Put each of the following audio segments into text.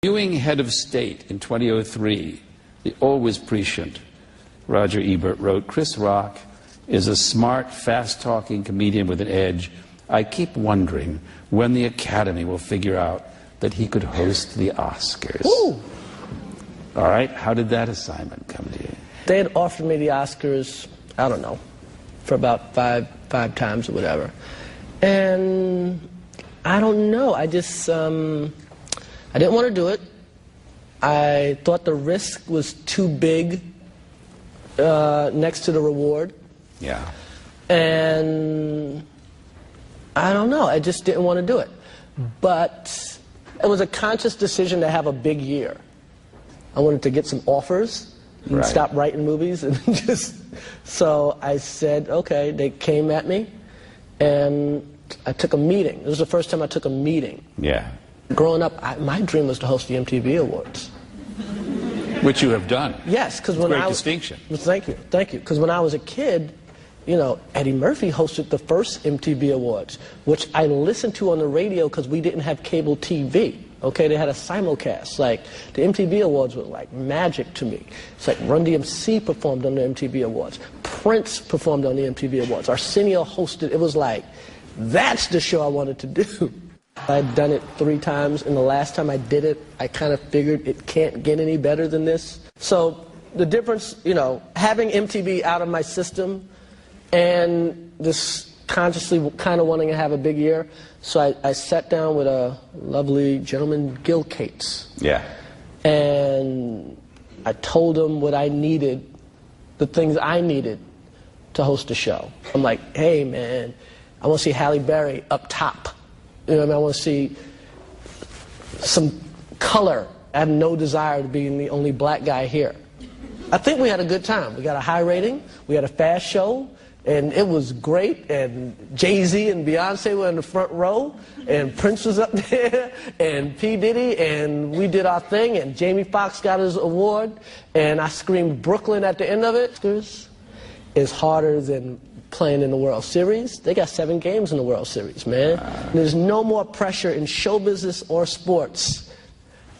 Viewing Head of State in 2003, the always prescient Roger Ebert wrote, "Chris Rock is a smart, fast-talking comedian with an edge. I keep wondering when the Academy will figure out that he could host the Oscars." Ooh. All right, how did that assignment come to you? They had offered me the Oscars, I don't know, for about five times or whatever. And I don't know, I just, I didn't want to do it. I thought the risk was too big next to the reward. Yeah. And I don't know, I just didn't want to do it. But it was a conscious decision to have a big year. I wanted to get some offers and stop writing movies and so I said, okay, they came at me and I took a meeting. It was the first time I took a meeting. Yeah. Growing up, my dream was to host the MTV Awards. Which you have done. Yes, because when great distinction. Thank you. Because when I was a kid, you know, Eddie Murphy hosted the first MTV Awards, which I listened to on the radio because we didn't have cable TV. Okay, they had a simulcast. Like, the MTV Awards were like magic to me. It's like Run DMC performed on the MTV Awards. Prince performed on the MTV Awards. Arsenio hosted. It was like, that's the show I wanted to do. I'd done it 3 times, and the last time I did it, I kind of figured it can't get any better than this. So the difference, you know, having MTV out of my system and this consciously kind of wanting to have a big year, so I sat down with a lovely gentleman, Gil Cates. Yeah. And I told him what I needed, the things I needed to host a show. I'm like, hey man, I want to see Halle Berry up top. You know what I mean? I want to see some color. I have no desire to be the only black guy here. I think we had a good time. We got a high rating. We had a fast show. And it was great, and Jay-Z and Beyonce were in the front row, and Prince was up there, and P. Diddy, and we did our thing, and Jamie Foxx got his award, and I screamed Brooklyn at the end of it. It's harder than playing in the World Series. They got 7 games in the World Series, man. There's no more pressure in show business or sports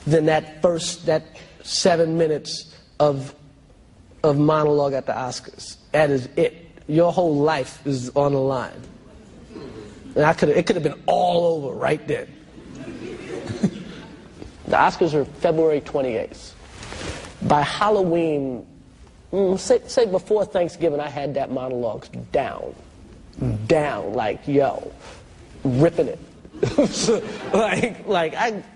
than that 7 minutes of monologue at the Oscars. That is it. Your whole life is on the line. And it could have been all over right then. The Oscars are February 28th. By Halloween, say before Thanksgiving, I had that monologue down, like, yo, ripping it.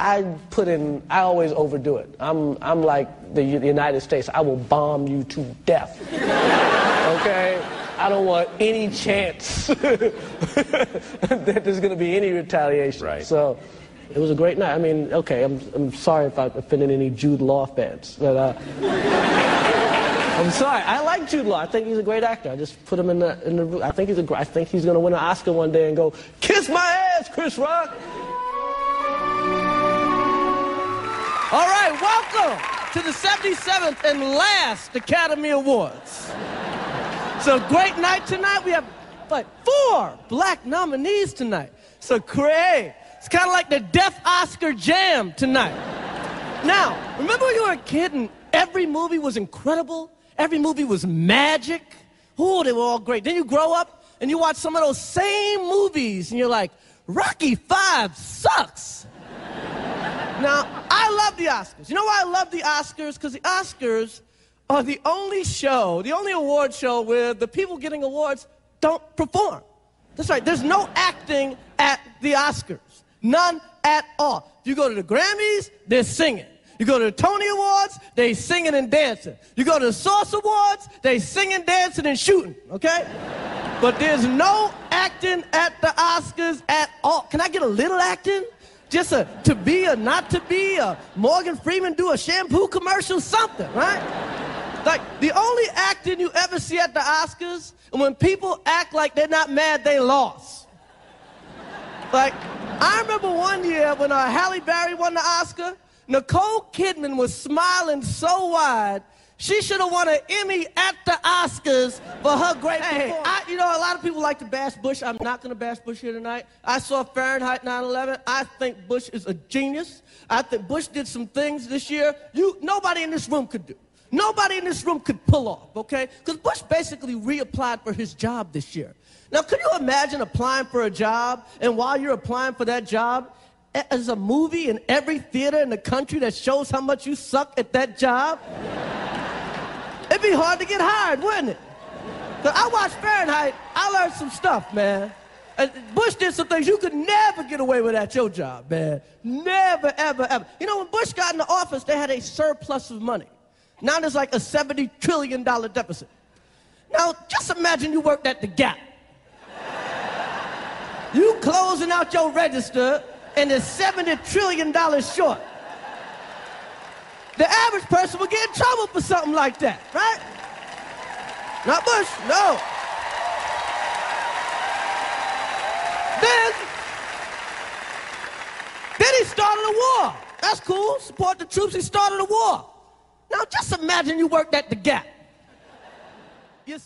I put in, I always overdo it. I'm like the United States. I will bomb you to death. Okay? I don't want any chance that there's going to be any retaliation. Right. So it was a great night. I mean, okay, I'm sorry if I offended any Jude Law fans, but I'm sorry. I like Jude Law. I think he's a great actor. I just put him in the. I think he's going to win an Oscar one day and go, kiss my ass, Chris Rock. All right, welcome to the 77th and last Academy Awards. So great night tonight. We have, 4 black nominees tonight. So great. It's kind of like the Deaf Oscar Jam tonight. Now, remember when you were a kid and every movie was incredible? Every movie was magic? Oh, they were all great. Then you grow up and you watch some of those same movies and you're like, Rocky V sucks. Now, I love the Oscars. You know why I love the Oscars? Because the Oscars are the only award show where the people getting awards don't perform. That's right, there's no acting at the Oscars. None at all. If you go to the Grammys, they're singing. You go to the Tony Awards, they singing and dancing. You go to the Source Awards, they singing, dancing, and shooting, okay? But there's no acting at the Oscars at all. Can I get a little acting? Just to be or not to be, Morgan Freeman do a shampoo commercial, something, right? Like, the only acting you ever see at the Oscars, and when people act like they're not mad, they lost. Like, I remember one year when Halle Berry won the Oscar, Nicole Kidman was smiling so wide, She should have won an Emmy at the Oscars for her great performance. You know, a lot of people like to bash Bush. I'm not going to bash Bush here tonight. I saw Fahrenheit 9/11. I think Bush is a genius. I think Bush did some things this year nobody in this room could do. Nobody in this room could pull off, okay? Because Bush basically reapplied for his job this year. Now, could you imagine applying for a job, and while you're applying for that job, there's a movie in every theater in the country that shows how much you suck at that job? It'd be hard to get hired, wouldn't it? So I watched Fahrenheit. I learned some stuff, man. Bush did some things you could never get away with at your job, man. Never, ever, ever. You know, when Bush got in the office, they had a surplus of money. Now there's like a $70 trillion deficit. Now, just imagine you worked at the Gap. You closing out your register, and it's $70 trillion short. The average person would get in trouble for something like that, right? Not Bush, no. Then he started a war. That's cool, support the troops, he started a war. Now just imagine you worked at the Gap. You